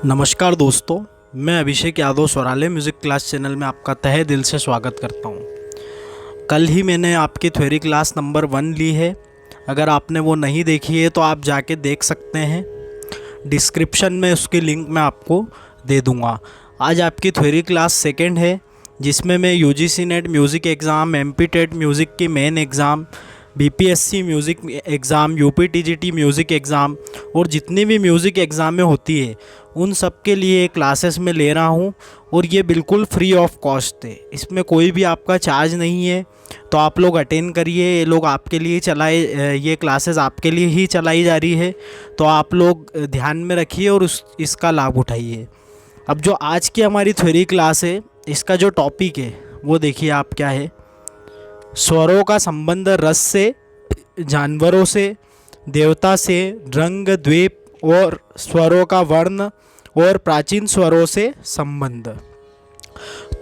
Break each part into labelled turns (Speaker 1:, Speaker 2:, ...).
Speaker 1: नमस्कार दोस्तों, मैं Abhishek Yadav स्वराले music class channel में आपका तहे दिल से स्वागत करता हूं। कल ही मैंने आपकी थ्योरी क्लास नंबर 1 ली है। अगर आपने वो नहीं देखी है तो आप जाके देख सकते हैं। डिस्क्रिप्शन में उसकी लिंक मैं आपको दे दूंगा। आज आपकी थ्योरी क्लास सेकंड है, जिसमें मैं UGC NET music exam, MP TET music की main exam, BPSC music exam, UPTGT music exam और जितनी भी म्यूज़िक एग्ज़ाम में होती है उन सब के लिए क्लासेस में ले रहा हूँ। और ये बिल्कुल फ्री ऑफ कॉस्ट है, इसमें कोई भी आपका चार्ज नहीं है। तो आप लोग अटेंड करिए, ये लोग आपके लिए ये क्लासेस आपके लिए ही चलाई जा रही है। तो आप लोग ध्यान में रखिए और इसका लाभ उठाइए। अब जो आज की हमारी थ्योरी क्लास है, इसका जो टॉपिक है वो देखिए आप क्या है। स्वरों का संबंध रस से, जानवरों से, देवता से, रंग द्वीप और स्वरों का वर्ण और प्राचीन स्वरों से संबंध।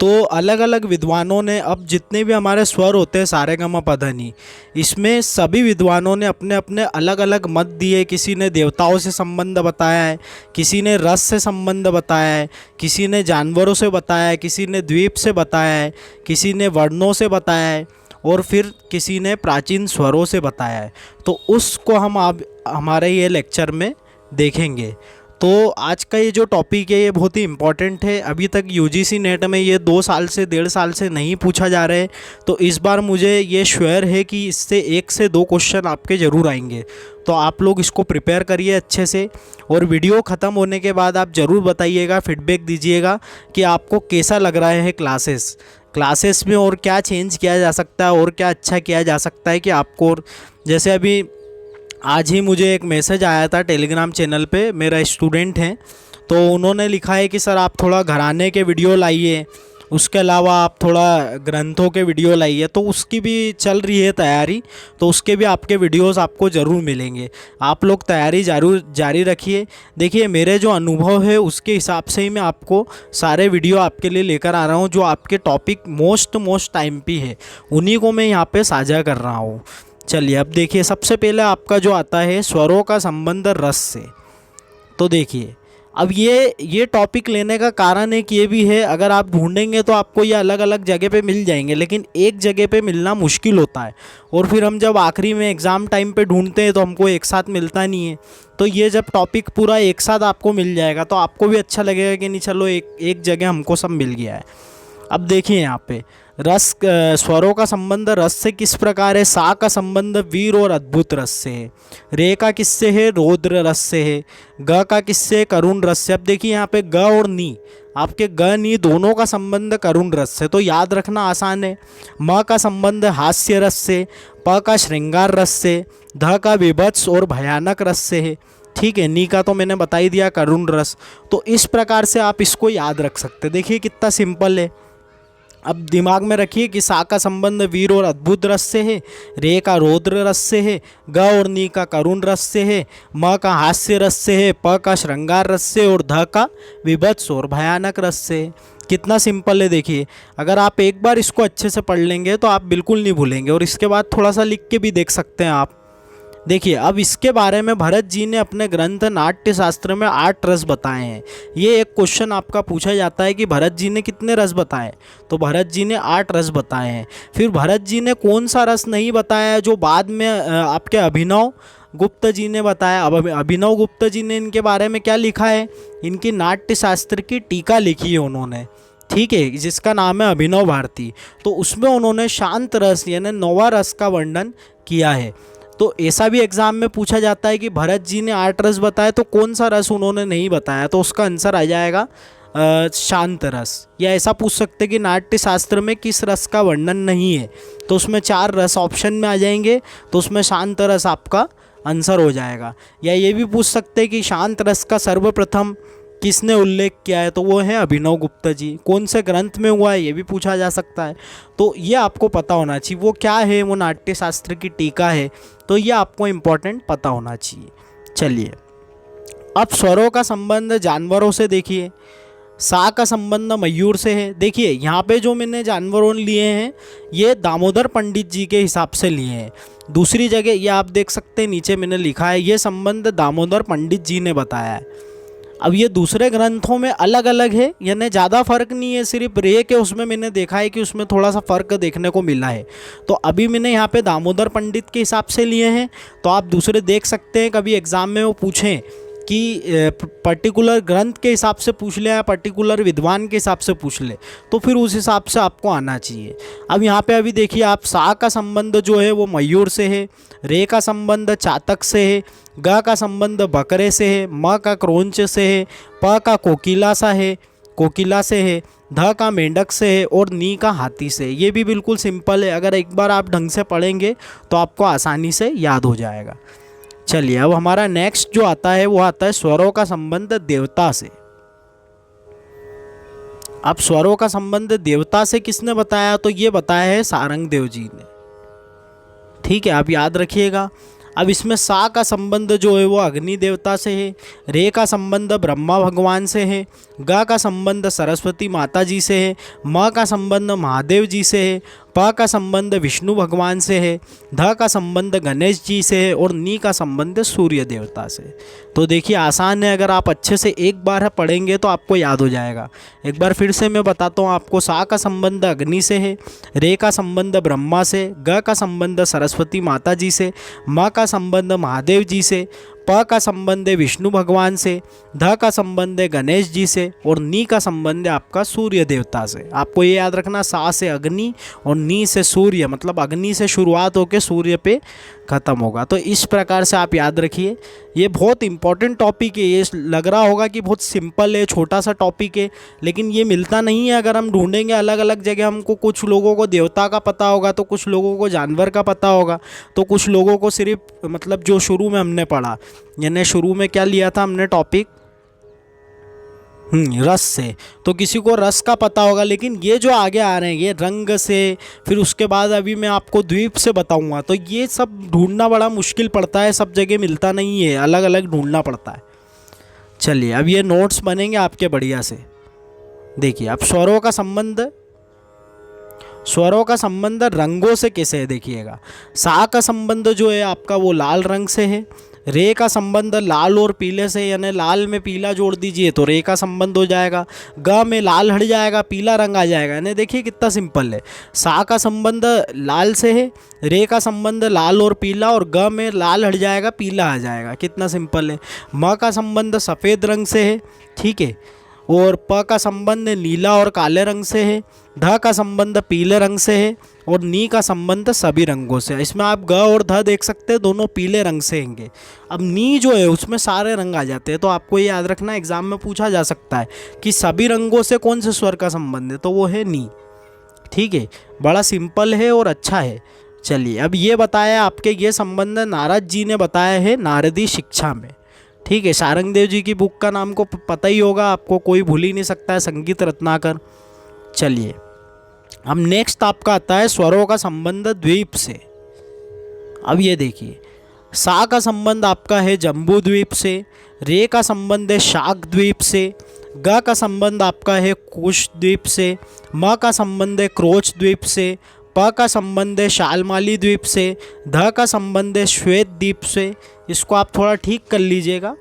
Speaker 1: तो अलग अलग विद्वानों ने, अब जितने भी हमारे स्वर होते हैं सारेगामा पधनी, इसमें सभी विद्वानों ने अपने अपने अलग अलग मत दिए। किसी ने देवताओं से संबंध बताया है, किसी ने रस से संबंध बताया है, किसी ने जानवरों से बताया है, किसी ने द्वीप से बताया है, किसी ने वर्णों से बताया है और फिर किसी ने प्राचीन स्वरों से बताया है। तो उसको हम अब हमारे ये लेक्चर में देखेंगे। तो आज का ये जो टॉपिक है ये बहुत ही इम्पॉर्टेंट है। अभी तक यूजीसी नेट में ये 2 साल से 1.5 साल से नहीं पूछा जा रहा है। तो इस बार मुझे ये श्योर है कि इससे 1 से 2 क्वेश्चन आपके ज़रूर आएंगे। तो आप लोग इसको प्रिपेयर करिए अच्छे से। और वीडियो ख़त्म होने के बाद आप ज़रूर बताइएगा, फीडबैक दीजिएगा कि आपको कैसा लग रहा है क्लासेस में, और क्या चेंज किया जा सकता है और क्या अच्छा किया जा सकता है कि आपको। जैसे अभी आज ही मुझे एक मैसेज आया था टेलीग्राम चैनल पे, मेरा स्टूडेंट हैं, तो उन्होंने लिखा है कि सर आप थोड़ा घराने के वीडियो लाइए, उसके अलावा आप थोड़ा ग्रंथों के वीडियो लाइए। तो उसकी भी चल रही है तैयारी, तो उसके भी आपके वीडियोस आपको ज़रूर मिलेंगे। आप लोग तैयारी जारी रखिए। देखिए, मेरे जो अनुभव है उसके हिसाब से ही मैं आपको सारे वीडियो आपके लिए लेकर आ रहा हूँ। जो आपके टॉपिक मोस्ट टाइम पे है उन्हीं को मैं यहाँ पे साझा कर रहा हूँ। चलिए, अब देखिए, सबसे पहले आपका जो आता है स्वरों का संबंध रस से। तो देखिए, अब ये टॉपिक लेने का कारण एक ये भी है, अगर आप ढूंढेंगे तो आपको ये अलग अलग जगह पे मिल जाएंगे, लेकिन एक जगह पे मिलना मुश्किल होता है। और फिर हम जब आखिरी में एग्ज़ाम टाइम पे ढूंढते हैं तो हमको एक साथ मिलता नहीं है। तो ये जब टॉपिक पूरा एक साथ आपको मिल जाएगा तो आपको भी अच्छा लगेगा कि नहीं, चलो एक जगह हमको सब मिल गया है। अब देखिए यहाँ पे स्वरों का संबंध रस से किस प्रकार है। सा का संबंध वीर और अद्भुत रस से है। रे का किससे है, रौद्र रस से है। ग का किससे, करुण रस से। अब देखिए यहाँ पे ग और नी, आपके ग नी दोनों का संबंध करुण रस से, तो याद रखना आसान है। म का संबंध हास्य रस से, प का श्रृंगार रस से, ध का विभत्स और भयानक रस से है। ठीक है, नी का तो मैंने बता ही दिया, करुण रस। तो इस प्रकार से आप इसको याद रख सकते। देखिए कितना सिंपल है। अब दिमाग में रखिए कि सा का संबंध वीर और अद्भुत रस से है, रे का रौद्र रस से है, ग और नी का करुण रस से है, म का हास्य रस से है, प का श्रृंगार रस से और ध का विभत्स और भयानक रस से है। कितना सिंपल है। देखिए, अगर आप एक बार इसको अच्छे से पढ़ लेंगे तो आप बिल्कुल नहीं भूलेंगे। और इसके बाद थोड़ा सा लिख के भी देख सकते हैं आप। देखिए, अब इसके बारे में भरत जी ने अपने ग्रंथ नाट्य शास्त्र में 8 रस बताए हैं। ये एक क्वेश्चन आपका पूछा जाता है कि भरत जी ने कितने रस बताए, तो भरत जी ने 8 रस बताए हैं। फिर भरत जी ने कौन सा रस नहीं बताया, जो बाद में आपके अभिनव गुप्त जी ने बताया। अब अभिनव गुप्त जी ने इनके बारे में क्या लिखा है, इनकी नाट्य शास्त्र की टीका लिखी है उन्होंने, ठीक है, जिसका नाम है अभिनव भारती। तो उसमें उन्होंने शांत रस यानी 9वां रस का वर्णन किया है। तो ऐसा भी एग्जाम में पूछा जाता है कि भरत जी ने 8 रस बताए तो कौन सा रस उन्होंने नहीं बताया, तो उसका आंसर आ जाएगा शांत रस। या ऐसा पूछ सकते कि नाट्य शास्त्र में किस रस का वर्णन नहीं है, तो उसमें 4 रस ऑप्शन में आ जाएंगे, तो उसमें शांत रस आपका आंसर हो जाएगा। या ये भी पूछ सकते कि शांत रस का सर्वप्रथम किसने उल्लेख किया है, तो वो है अभिनव गुप्त जी। कौन से ग्रंथ में हुआ है ये भी पूछा जा सकता है। तो ये आपको पता होना चाहिए वो क्या है, वो नाट्य शास्त्र की टीका है, तो ये आपको इम्पोर्टेंट पता होना चाहिए। चलिए, अब स्वरों का संबंध जानवरों से देखिए। सा का संबंध मयूर से है। देखिए यहाँ पे जो मैंने जानवरों लिए हैं ये दामोदर पंडित जी के हिसाब से लिए हैं। दूसरी जगह ये आप देख सकते हैं नीचे मैंने लिखा है ये संबंध दामोदर पंडित जी ने बताया है। अब ये दूसरे ग्रंथों में अलग अलग है, यानी ज़्यादा फर्क नहीं है, सिर्फ रे के उसमें मैंने देखा है कि उसमें थोड़ा सा फ़र्क देखने को मिला है। तो अभी मैंने यहाँ पे दामोदर पंडित के हिसाब से लिए हैं, तो आप दूसरे देख सकते हैं, कभी एग्ज़ाम में वो पूछें कि पर्टिकुलर ग्रंथ के हिसाब से पूछ ले या पर्टिकुलर विद्वान के हिसाब से पूछ ले, तो फिर उस हिसाब से आपको आना चाहिए। अब यहाँ पे अभी देखिए आप, सा का संबंध जो है वो मयूर से है, रे का संबंध चातक से है, ग का संबंध बकरे से है, म का क्रोंच से है, प का कोकिला से है, ध का मेंढक से है और नी का हाथी से। ये भी बिल्कुल सिंपल है, अगर एक बार आप ढंग से पढ़ेंगे तो आपको आसानी से याद हो जाएगा। चलिए अब हमारा नेक्स्ट जो आता है वो आता है स्वरों का संबंध देवता से। अब स्वरों का संबंध देवता से किसने बताया, तो ये बताया है सारंग देव जी ने। ठीक है, आप याद रखिएगा। अब इसमें सा का संबंध जो है वो अग्नि देवता से है, रे का संबंध ब्रह्मा भगवान से है, ग का संबंध सरस्वती माता जी से है, म का संबंध महादेव जी से है, प का संबंध विष्णु भगवान से है, ध का संबंध गणेश जी से है और नी का संबंध सूर्य देवता से। तो देखिए आसान है, अगर आप अच्छे से एक बार पढ़ेंगे तो आपको याद हो जाएगा। एक बार फिर से मैं बताता हूँ आपको। सा का संबंध अग्नि से है, रे का संबंध ब्रह्मा से, ग का संबंध सरस्वती माता जी से, म का संबंध महादेव जी से, प का संबंध है विष्णु भगवान से, ध का संबंध है गणेश जी से और नी का संबंध है आपका सूर्य देवता से। आपको ये याद रखना, सा से अग्नि और नी से सूर्य, मतलब अग्नि से शुरुआत होकर सूर्य पे ख़त्म होगा। तो इस प्रकार से आप याद रखिए। ये बहुत इंपॉर्टेंट टॉपिक है। ये लग रहा होगा कि बहुत सिंपल है, छोटा सा टॉपिक है, लेकिन ये मिलता नहीं है। अगर हम ढूंढेंगे अलग अलग जगह, हमको कुछ लोगों को देवता का पता होगा तो कुछ लोगों को जानवर का पता होगा, तो कुछ लोगों को सिर्फ मतलब जो शुरू में हमने पढ़ा, यानी शुरू में क्या लिया था हमने टॉपिक, रस से, तो किसी को रस का पता होगा। लेकिन ये जो आगे आ रहे हैं ये रंग से, फिर उसके बाद अभी मैं आपको द्वीप से बताऊंगा, तो ये सब ढूंढना बड़ा मुश्किल पड़ता है, सब जगह मिलता नहीं है, अलग अलग ढूंढना पड़ता है। चलिए अब ये नोट्स बनेंगे आपके बढ़िया से। देखिए अब स्वरों का संबंध रंगों से कैसे है देखिएगा। सा का संबंध जो है आपका वो लाल रंग से है, रे का संबंध लाल और पीले से, यानी लाल में पीला जोड़ दीजिए तो रे का संबंध हो जाएगा, ग में लाल हट जाएगा पीला रंग आ जाएगा। यानी देखिए कितना सिंपल है। सा का संबंध लाल से है, रे का संबंध लाल और पीला, और ग में लाल हट जाएगा पीला आ जाएगा, कितना सिंपल है। म का संबंध सफ़ेद रंग से है, ठीक है, और प का संबंध नीला और काले रंग से है, ध का संबंध पीले रंग से है और नी का संबंध सभी रंगों से है। इसमें आप ग और ध देख सकते हैं, दोनों पीले रंग से होंगे। अब नी जो है उसमें सारे रंग आ जाते हैं, तो आपको ये याद रखना, एग्जाम में पूछा जा सकता है कि सभी रंगों से कौन से स्वर का संबंध है, तो वो है नी। ठीक है, बड़ा सिंपल है और अच्छा है। चलिए अब ये बताया आपके, ये संबंध नारद जी ने बताया है नारदी शिक्षा में। ठीक है, सारंग देव जी की बुक का नाम को पता ही होगा आपको, कोई भूल ही नहीं सकता है, संगीत रत्नाकर। चलिए अब नेक्स्ट आपका आता है स्वरों का संबंध द्वीप से। अब ये देखिए, सा का संबंध आपका है जम्बू द्वीप से, रे का संबंध है शाक द्वीप से, ग का संबंध आपका है कुश द्वीप से, म का संबंध है क्रोच द्वीप से, प का संबंध है शालमाली द्वीप से, ध का संबंध है श्वेत द्वीप से। इसको आप थोड़ा ठीक कर लीजिएगा।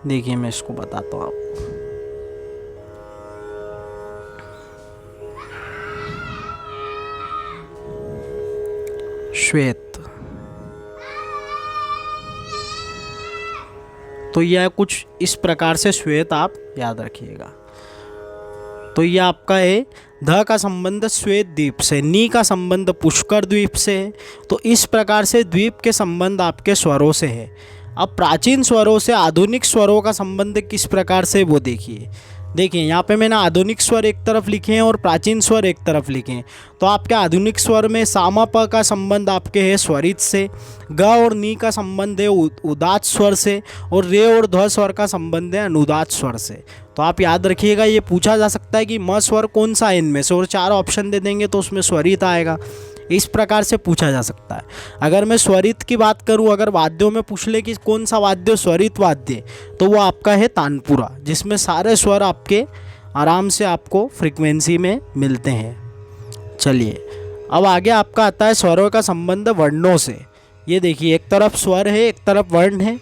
Speaker 1: देखिए मैं इसको बताता हूँ आपको। श्वेत, तो यह कुछ इस प्रकार से श्वेत आप याद रखिएगा। तो यह आपका है ध का संबंध श्वेत द्वीप से, नी का संबंध पुष्कर द्वीप से है। तो इस प्रकार से द्वीप के संबंध आपके स्वरों से है। अब प्राचीन स्वरों से आधुनिक स्वरों का संबंध किस प्रकार से वो देखिए। देखिए यहाँ पे मैंने आधुनिक स्वर एक तरफ लिखे हैं और प्राचीन स्वर एक तरफ लिखे हैं। तो आपके आधुनिक स्वर में सामा प का संबंध आपके है स्वरित से, ग और नी का संबंध है उदात स्वर से, और रे और ध्व स्वर का संबंध है अनुदात स्वर से। तो आप याद रखिएगा, ये पूछा जा सकता है कि म स्वर कौन सा है इनमें से, और 4 ऑप्शन दे देंगे तो उसमें स्वरित आएगा। इस प्रकार से पूछा जा सकता है। अगर मैं स्वरित की बात करूं, अगर वाद्यों में पूछ ले कि कौन सा वाद्य स्वरित वाद्य, तो वो आपका है तानपुरा, जिसमें सारे स्वर आपके आराम से आपको फ्रीक्वेंसी में मिलते हैं। चलिए अब आगे आपका आता है स्वरों का संबंध वर्णों से। ये देखिए, एक तरफ स्वर है एक तरफ वर्ण है।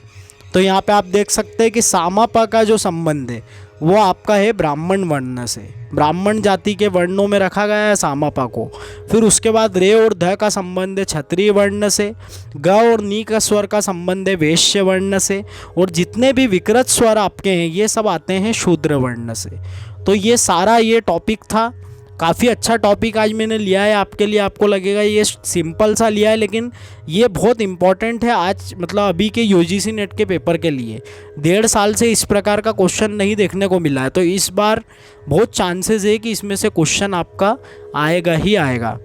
Speaker 1: तो यहाँ पे आप देख सकते हैं कि सामापा का जो संबंध है वो आपका है ब्राह्मण वर्ण से, ब्राह्मण जाति के वर्णों में रखा गया है सामापा को। फिर उसके बाद रे और ध का संबंध है क्षत्रिय वर्ण से, ग और नी का स्वर का संबंध है वैश्य वर्ण से, और जितने भी विकृत स्वर आपके हैं ये सब आते हैं शूद्र वर्ण से। तो ये सारा ये टॉपिक था, काफ़ी अच्छा टॉपिक आज मैंने लिया है आपके लिए। आपको लगेगा ये सिंपल सा लिया है, लेकिन ये बहुत इम्पॉर्टेंट है आज, मतलब अभी के यूजीसी नेट के पेपर के लिए। 1.5 साल से इस प्रकार का क्वेश्चन नहीं देखने को मिला है, तो इस बार बहुत चांसेस है कि इसमें से क्वेश्चन आपका आएगा ही आएगा।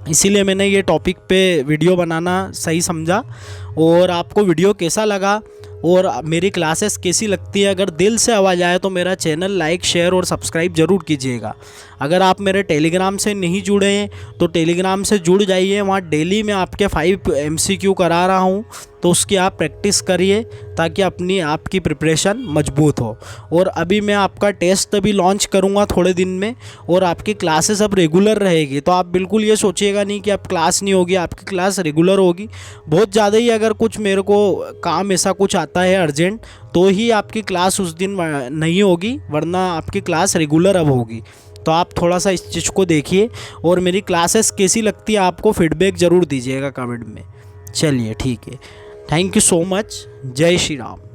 Speaker 1: इसीलिए मैंने ये टॉपिक पे वीडियो बनाना सही समझा। और आपको वीडियो कैसा लगा और मेरी क्लासेस कैसी लगती है, अगर दिल से आवाज़ आए तो मेरा चैनल लाइक शेयर और सब्सक्राइब ज़रूर कीजिएगा। अगर आप मेरे टेलीग्राम से नहीं जुड़े हैं तो टेलीग्राम से जुड़ जाइए, वहाँ डेली मैं आपके 5 MCQ करा रहा हूँ, तो उसकी आप प्रैक्टिस करिए ताकि आपकी प्रिपरेशन मजबूत हो। और अभी मैं आपका टेस्ट अभी लॉन्च करूँगा थोड़े दिन में, और आपकी क्लासेस अब रेगुलर रहेगी। तो आप बिल्कुल ये सोचिएगा नहीं कि अब क्लास नहीं होगी, आपकी क्लास रेगुलर होगी। बहुत ज़्यादा ही अगर कुछ मेरे को काम ऐसा कुछ आता है अर्जेंट, तो ही आपकी क्लास उस दिन नहीं होगी, वरना आपकी क्लास रेगुलर अब होगी। तो आप थोड़ा सा इस चीज़ को देखिए, और मेरी क्लासेस कैसी लगती है आपको फीडबैक ज़रूर दीजिएगा कमेंट में। चलिए ठीक है, थैंक यू सो मच, जय श्री राम।